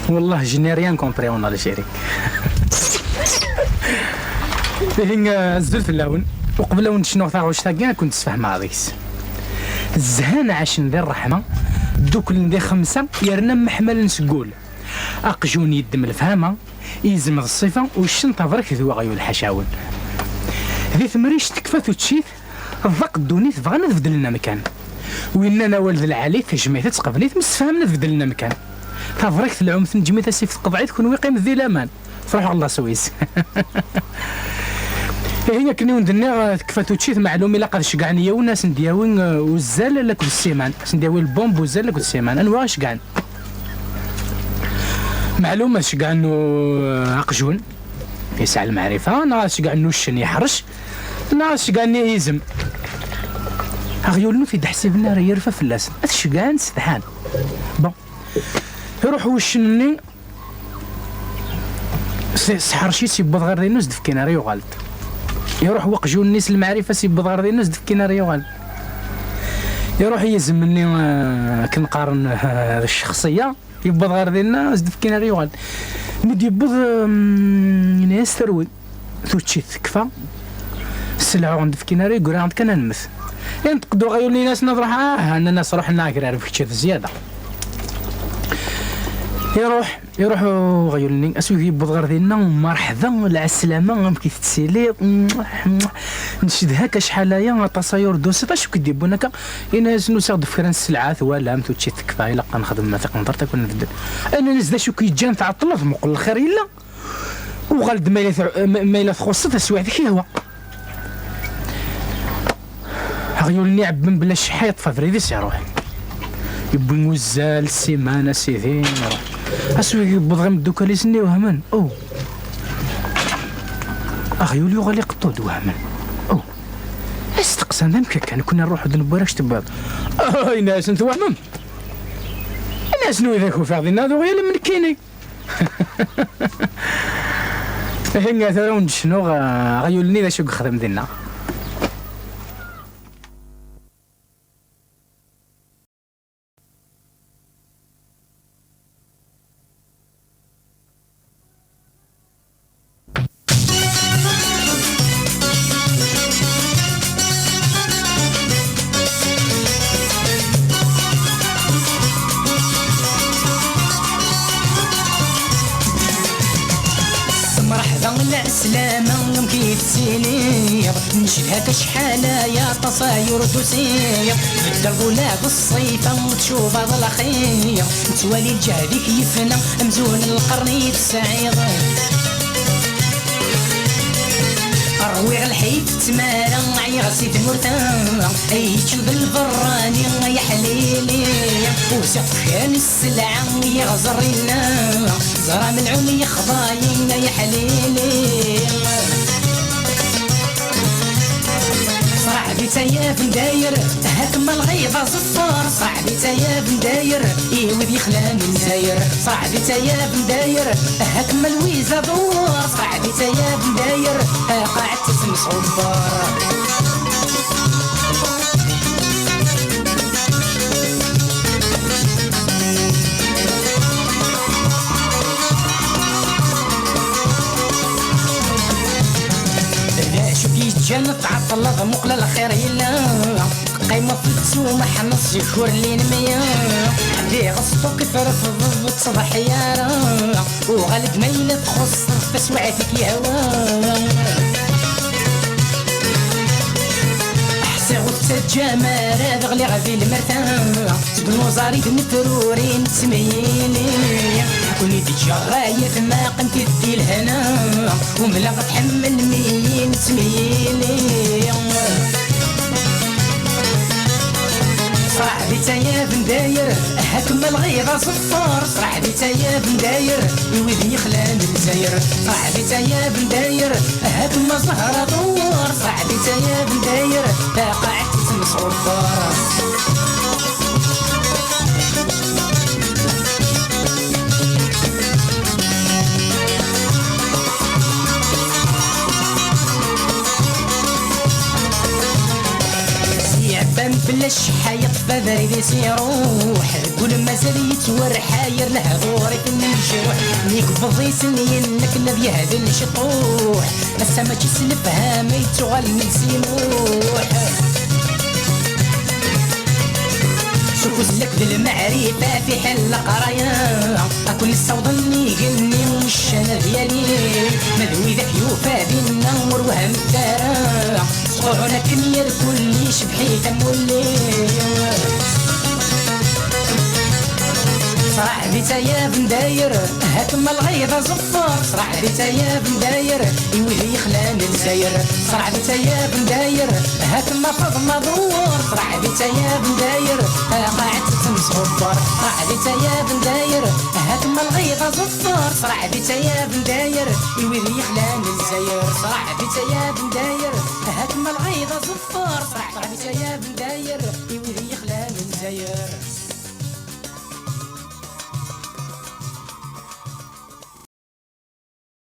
والله جيني ريان كومبري اون الجيري. هنا زدت اللون وقبل لون شنو ثاغوش تاكين كنت تفهم هذيس الزهان عاش ندير الرحمه دوك اللي ندير 5 يرنا محمل نسقول اقجوني يدم الفهامه يزمد الصفه والشنطه برك ذو غيو الحشاون ذي ثمريش تكفات وتشيث الضق الدونيت بغانا نبدل لنا مكان وين انا ولد العالي تجميت تقبليت مستفهمنا تبدل لنا مكان تفرك العمث نجميت سيف قضعيت كون ويقيم ذي الامان فرح الله سويس. هي كني وندنا كفاتو تشيث معلومي لا قد شقعني وناس ندياوين وزال لك بالسيمان ندياوي البومب وزال لك بالسيمان انواع شقعن معلومه شقعنو عقجون يسع المعرفه انا شقعنو الشن يحرش انا شقعني يزم اغيولنو في دحسيب النار يرفع في اللسن اشقعن سدحان بون يروح وشني سحرشي سيبض غير دينوس دفكينا ريو غالط يروح وقجو الناس المعرفه سيبض غير دينوس دفكينا ريو غالط يروح يزم مني كنقارن هذه الشخصيه يبض غير دينا دفكينا ريو غالط مدي يبض ناس تروي توتشي تكفى السلعه عند دفكينا يقول عند كان نمث ينتقدوا غير لي ناس نضرح انا ناس روح ناكر عارف كتشي زياده يروح غيولني اسوي يبض غير دينا مرحبا على السلامه كيف تسيلي نشدها كشحالايا تصاير دوسيط اش كديبون هكا انا شنو ساغد فكران السلعات ولا متوتشي تكفى الا كنخدم ما تقدر تكون نبدل انا نزدا شو كيجان تعطل مقل الخير الا وغلد ما تخص تسوي ذيك هو غيولني عبن بلا شحيط فافريديس يروح يبغي موزال السيمانه سيدين اسوي يبغى غير دوكا لي سني وهمن او اغيولي غالي قطود وهمن او استقسم ذمك كان كنا نروحو دنبوراش تبعض اي ناس انت وهمم ناس نو ذاك وفاضينا ذو غير من كيني. هنا ترون شنو غيولني ذا شو خدم دينا سلامة كيف تسيلير نشدها كشحالة يا تصاير تسير الدرب ولا بالصيفة تشوف هذا الأخير توالي الجهد كيفنا مزون القرن السعير أرويغ الحيف تمارا عيغسي تمرتان أيش بالبراني يا حليلي وسقف كان السلعة يغزرينا زرع من العمي خضاين يا حليلي صاحبي تايا بنداير هاكم الغيظة صفار صاحبي تايا بنداير ايوه بيخلان الزاير صاحبي تايا بنداير هاكم الويزة دوار صاحبي تايا بنداير قاعد تسمس صبار جنة عطلة مقلة الخير يلا قيمة في التسومة حنص يكور لين ميا حدي غصتو كيف رفض تصبح يارا وغالب ميلة تخص تسوعتك يا هوا حسي غصة الجمال غلي غفي المرتان تقنو زاريد نترورين تسميني كوني ديجا غاية ما قمت دي الهنا وملا غتحمل مين تسميني صاحبي تايا بنداير هاكم الغيظة صفار صاحبي تايا بنداير يوذي خلان الزاير صاحبي تايا بنداير هاكم زهرة دوار صاحبي تايا بنداير قاعد تسمس غبار بلا الشحا يطفى بذري ذي سيروح قول ما زال يتور حاير له غوري في النشروح نيك بضي سني انك نبي هذا الشطوح بس ما تسلفها ما يتغل من سيموح شوفوا لك بالمعرفة في حل قرايا أكون الصوضني قلني مش أنا ديالي مذوي ذاك يوفى بالنور وهم الدارا صغوعنا كمير كلي شبحيت مولي صاحبي تايا بنداير هاكم الغيظة زفار صاحبي تايا بنداير يولي يخلان الزاير صاحبي تايا بنداير هاكم فضل دوار صاحبي تايا بنداير قاعد تمسغفر صاحبي تايا بنداير هاكم الغيظة زفار صاحبي تايا بنداير يولي يخلان الزاير صاحبي تايا بنداير هاكم الغيظة زفار صاحبي تايا بنداير يولي يخلان الزاير